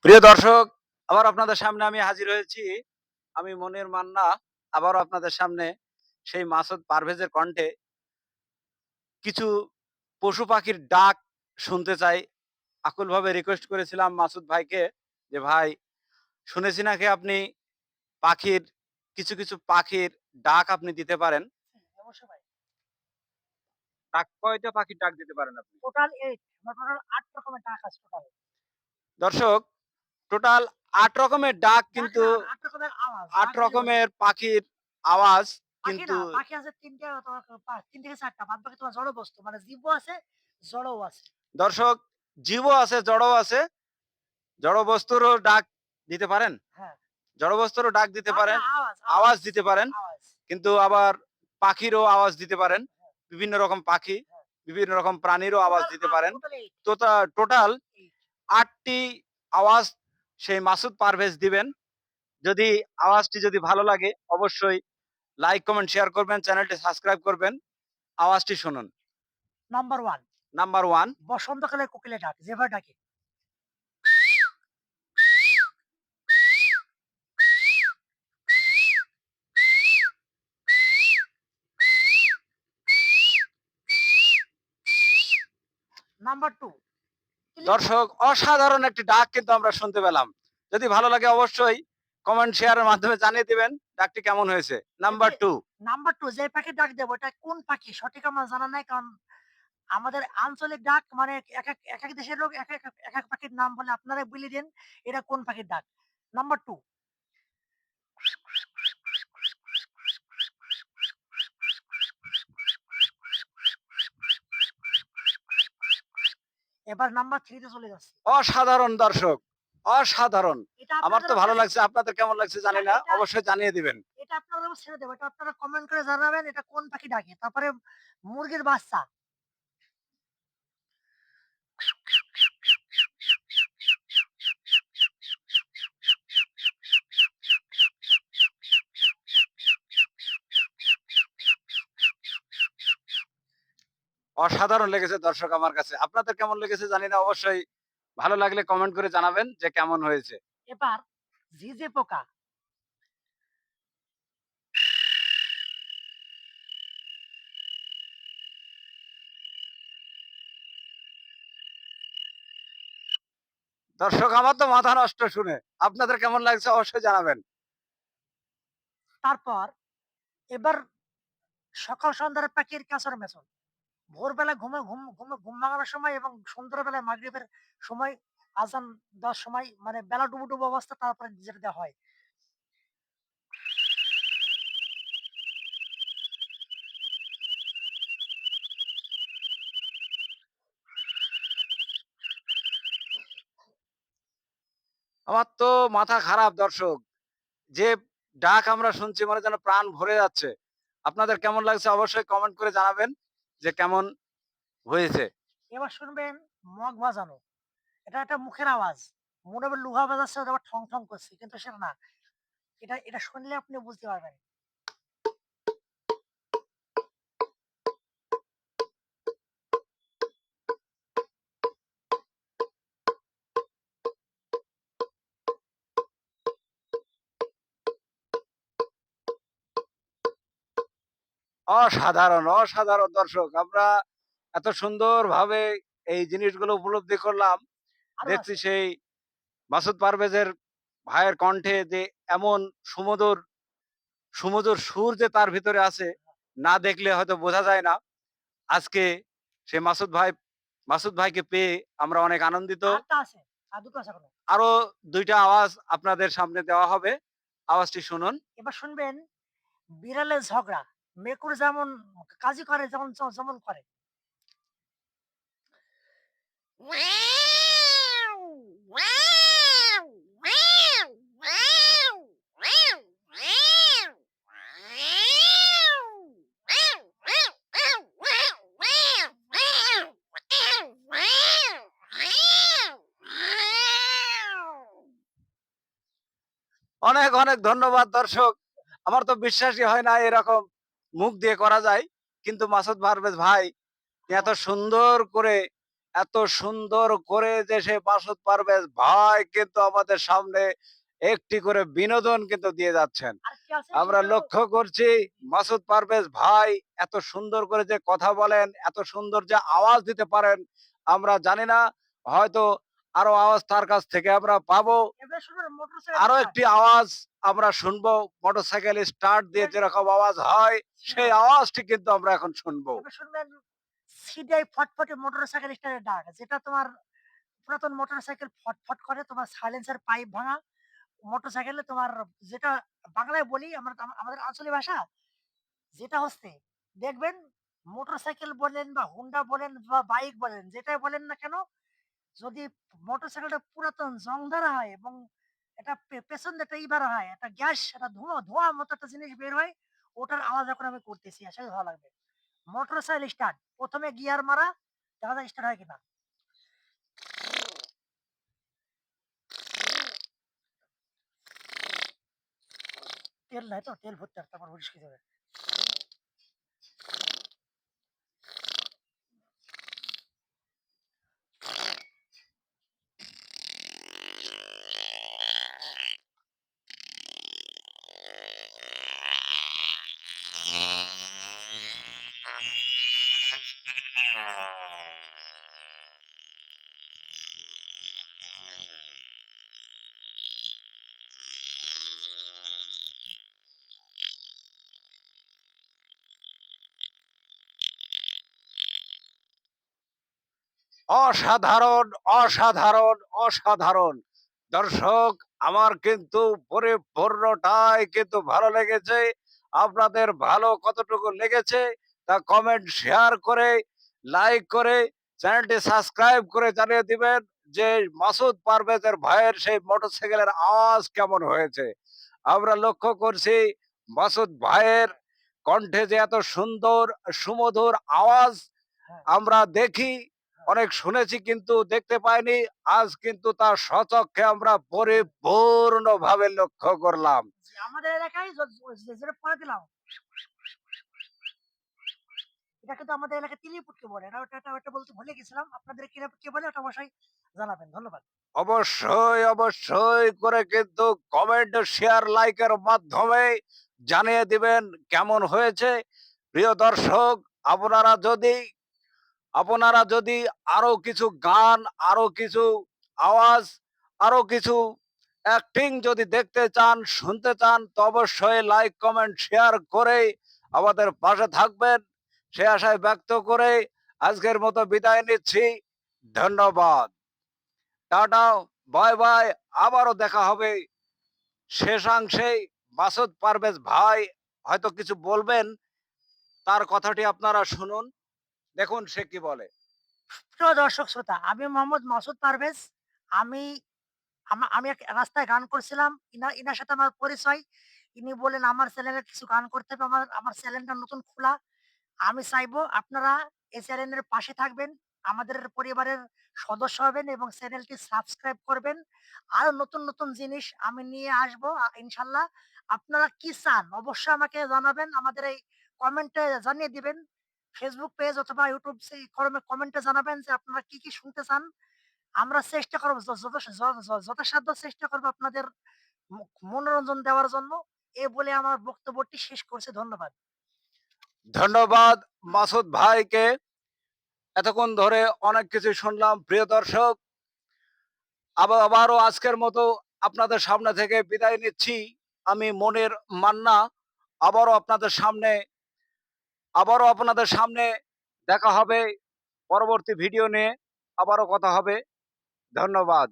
প্রিয় দর্শক, আবার আপনাদের সামনে আমি হাজির হয়েছি। আমি মনির মান্না। আবারও আপনাদের সামনে সেই মাসুদ পারভেজের কণ্ঠে কিছু পশু পাখির ডাক শুনতে চাই। আকুলভাবে রিকোয়েস্ট করেছিলাম মাসুদ ভাইকে যে, "ভাই, শুনেছি নাকি আপনি পাখির কিছু পাখির ডাক আপনি দিতে পারেন। অবশ্যই ভাই। কয়টা পাখির ডাক দিতে পারেন আপনি?" টোটাল 8 আমার টোটাল 8 রকমের ডাক আছে টোটাল। দর্শক, টোটাল ৮ রকমের ডাক, ডাক কিন্তু না ৮ রকমের আওয়াজ। ৮ ডাক যদি বলেন। রকমের পাখির আওয়াজ পাখি কিন্তু। না, পাখি আছে ৩ টে তোমার ৩ থেকে ৪ টা। বাদবাকি তোমার জড় বস্তু। মানে জীবও আছে, জড়ও আছে। দর্শক, জীবও আছে, জড়ও আছে। জড় বস্তুরও ডাক দিতে পারেন? হ্যাঁ। জড় বস্তুরও ডাক দিতে ডাক না পারেন, আওয়াজ, আওয়াজ আওয়াজ, দিতে পারেন। আওয়াজ। কিন্তু আবার পাখিরও আওয়াজ দিতে পারেন। হ্যাঁ, বিভিন্ন রকম পাখি, হ্যাঁ। বিভিন্ন রকম প্রাণীরও আওয়াজ টোটাল দিতে ৮, পারেন। Total 8, total 8। ৮ টি আওয়াজ সেই মাসুদ পারভেজ দিবেন। যদি আওয়াজটি যদি ভালো লাগে, অবশ্যই লাইক, কমেন্ট, শেয়ার করবেন, চ্যানেলটি সাবস্ক্রাইব করবেন। আওয়াজটি শুনুন। Number 1 number 1। বসন্তকালে কোকিলের ডাক, যেভাবে ডাকে। নাম্বার 2 কিলিক করে। দর্শক, অসাধারণ একটি ডাক কিন্তু আমরা শুনতে পেলাম। যদি ভালো লাগে অবশ্যই কমেন্ট শেয়ারের মাধ্যমে জানিয়ে দিবেন ডাকটি কেমন হয়েছে। নাম্বার এবারে 2। নাম্বার 2 যে পাখির ডাক দেব এটা কোন পাখি সঠিক আমার জানা নাই। কারণ আমাদের আঞ্চলিক ডাক মানে একেক দেশের লোক একেক পাখির নাম বলে। আপনারাই বলে দেন এটা কোন পাখির ডাক। নাম্বার 2 এবার নাম্বার 3 তে চলে যাচ্ছি। অসাধারণ দর্শক, অসাধারণ। এটা আমার আপনাদের তো ভালো উপরে লাগছে, আপনাদের কেমন লাগছে এটা জানি না। এটা অবশ্যই জানিয়ে দিবেন। এটা আপনাদের উপর ছেড়ে দেব। এটা আপনারা কমেন্ট করে জানাবেন এটা কোন পাখি ডাকে। তারপরে মুরগির বাচ্চা। অসাধারণ লেগেছে দর্শক আমার কাছে। আপনাদের কেমন লেগেছে জানি না। অবশ্যই ভালো লাগলে কমেন্ট করে জানাবেন যে কেমন হয়েছে। এবার ঝিঁঝে পোকা। দর্শক, আমার তো মাথা নষ্ট শুনে। আপনাদের কেমন লাগছে অবশ্যই জানাবেন। তারপর এবার সকাল সন্ধ্যার পাখির ক্যাঁচর-ম্যাচর। ভোরবেলা ঘুম ভাঙানোর সময় এবং সন্ধ্যাবেলায় মাগরিবের সময় আজান দেওয়ার সময় মানে বেলা ডুবো অবস্থা তারপরে যেটা দেওয়া হয়। আমার তো মাথা খারাপ দর্শক। যে ডাক আমরা শুনছি মনে যেন প্রাণ ভরে যাচ্ছে। আপনাদের কেমন লাগছে অবশ্যই কমেন্ট করে জানাবেন যে কেমন হয়েছে। এবার শুনবেন মগ বাজানো। এটা একটা মুখের আওয়াজ। মনে হবে লোহা বাজাচ্ছে অথবা ঠং, ঠং করছে। কিন্তু সেটা না। এটা শুনলে আপনি বুঝতে পারবেন। অসাধারণ, অসাধারণ দর্শক। আমরা এত সুন্দরভাবে এই জিনিসগুলো উপলব্ধি করলাম। আরো দেখছি আছে। সেই মাসুদ পারভেজের ভাইয়ের কণ্ঠে যে এমন সুমধুর, সুমধুর সুর যে তার ভিতরে আছে, না দেখলে হয়তো বোঝা যায় না। আজকে সে মাসুদ ভাইকে পেয়ে আমরা অনেক আনন্দিত। আরেকটা আছে। আর ২ টো আছে এখনো। আরো ২ টা আওয়াজ আপনাদের সামনে দেওয়া হবে। আওয়াজটি শুনুন। এবার শুনবেন বিড়ালের ঝগড়া। মেকুর যেমন কাজই করে যেমন যেমন করে। অনেক, অনেক ধন্যবাদ দর্শক। আমার তো বিশ্বাসই হয় না এরকম মুখ দিয়ে করা যায়। কিন্তু মাসুদ পারভেজ ভাই তিনি এত হ্যাঁ, সুন্দর করে এত সুন্দর করে যে সে মাসুদ পারভেজ ভাই কিন্তু আমাদের সামনে একটি করে বিনোদন কিন্তু দিয়ে যাচ্ছেন। আর কি আছে আমরা সেটা হলো লক্ষ্য করছি মাসুদ পারভেজ ভাই এত সুন্দর করে যে কথা বলেন, এত সুন্দর যে আওয়াজ দিতে পারেন, আমরা জানি না। হয়তো আরো আওয়াজ তার কাছ থেকে আমরা পাবো। এবার শুনুন মোটরসাইকেল আরো স্টার্ট। একটি আওয়াজ আমরা শুনবো মোটরসাইকেল স্টার্ট দিয়ে এবার যেরকম আওয়াজ হয়, সেই শুনুন, আওয়াজটি কিন্তু আমরা এখন শুনবো। এবার শুনবেন সিডাই ফটফটে মোটরসাইকেল স্টার্টের ডাক। যেটা তোমার পুরাতন মোটরসাইকেল ফটফট করে, তোমার সাইলেন্সার পাইপ ভাঙা। মোটরসাইকেলে তোমার যেটা বাংলায় বলি আমরা, আমাদের আঞ্চলিক ভাষা যেটা হচ্ছে, দেখবেন মোটরসাইকেল বলেন বা হুন্ডা বলেন বা বাইক বলেন, যেটাই বলেন না কেন, যদি মোটরসাইকেলটা পুরাতন জং ধরা হয় এবং এটা পেছন দিয়ে একটা বের হয়, একটা গ্যাস, একটা ধোঁয়া ধোঁয়ার মতো একটা জিনিস বের হয়, ওটার আওয়াজ এখন আমি করতেছি, আশা করি ভালো লাগবে। মোটরসাইকেল স্টার্ট, প্রথমে গিয়ার মারা, দেখা যায় স্টার্ট হয় কিনা। তেল নাই তো, তেল ভরতে হবে, তারপর হুডিস খেতে হবে। অসাধারণ, অসাধারণ, অসাধারণ। দর্শক, আমার কিন্তু পরিপূর্ণটাই কিন্তু ভালো লেগেছে। আপনাদের ভালো কতটুকু লেগেছে তা কমেন্ট, শেয়ার করে, লাইক করে, চ্যানেলটি সাবস্ক্রাইব করে জানিয়ে দিবেন যে মাসুদ পারভেজের ভাইয়ের সেই মোটরসাইকেলের আওয়াজ কেমন হয়েছে। আমরা লক্ষ্য করছি মাসুদ ভাইয়ের কণ্ঠে যে এত সুন্দর সুমধুর আওয়াজ হ্যাঁ, আমরা দেখি, হ্যাঁ। অনেক শুনেছি কিন্তু দেখতে পাইনি। আজ কিন্তু তার স্বচক্ষে আমরা পরিপূর্ণভাবে লক্ষ্য করলাম। জি, আমাদের এলাকায় যেটা পরে দিলাম, এটা কিন্তু আমাদের এলাকায় তিলিপুটকে বলে। এটা বলতে ভুলে গেছিলাম। আপনাদের কি বলে ওটা অবশ্যই জানাবেন। ধন্যবাদ। অবশ্যই, অবশ্যই করে কিন্তু কমেন্ট, শেয়ার, লাইকের মাধ্যমে জানিয়ে দিবেন কেমন হয়েছে। প্রিয় দর্শক, আপনারা যদি আপনারা যদি আরো কিছু গান, আরো কিছু আওয়াজ, আরো কিছু অ্যাক্টিং যদি দেখতে চান, শুনতে চান, তো অবশ্যই লাইক, কমেন্ট, শেয়ার করে আমাদের পাশে থাকবেন। সে আশায় ব্যক্ত করে আজকের মতো বিদায় নিচ্ছি। ধন্যবাদ। Tata, bye bye. আবারও দেখা হবে শেষাংশে। মাসুদ পারভেজ ভাই হয়তো কিছু বলবেন, তার কথাটি আপনারা শুনুন। দেখুন সে কি বলে। প্রিয় দর্শক শ্রোতা, আমি মোহাম্মদ মাসুদ পারভেজ। আমি আমি এক রাস্তায় গান করছিলাম। ইনার সাথে আমার পরিচয়। ইনি বললেন আমার চ্যানেলে কিছু গান করতে হবে। আমার আমার চ্যানেলটা নতুন খোলা। আমি চাইবো আপনারা এই চ্যানেলের পাশে থাকবেন। আমাদের পরিবারের সদস্য হবেন এবং চ্যানেলটি সাবস্ক্রাইব করবেন। আরো নতুন, নতুন জিনিস আমি নিয়ে আসবো ইনশাআল্লাহ। আপনারা কি চান অবশ্যই আমাকে জানাবেন। আমাদের এই কমেন্টে জানিয়ে দিবেন। Facebook পেজ অথবা YouTube সেই কমেন্টে জানাবেন যে আপনারা কি শুনতে চান। আমরা চেষ্টা করব যথাসাধ্য চেষ্টা করব আপনাদের ম মনোরঞ্জন দেওয়ার জন্য। এ বলে আমার বক্তব্যটি শেষ করছি। ধন্যবাদ। ধন্যবাদ মাসুদ ভাইকে। এতক্ষণ ধরে অনেক কিছু শুনলাম। প্রিয় দর্শক, আবারও আজকের মতো আপনাদের সামনে থেকে বিদায় নিচ্ছি। আমি মনির মান্না। আবারও আপনাদের সামনে আবারও আপনাদের সামনে দেখা হবে পরবর্তী ভিডিও নিয়ে। আবারও কথা হবে। ধন্যবাদ।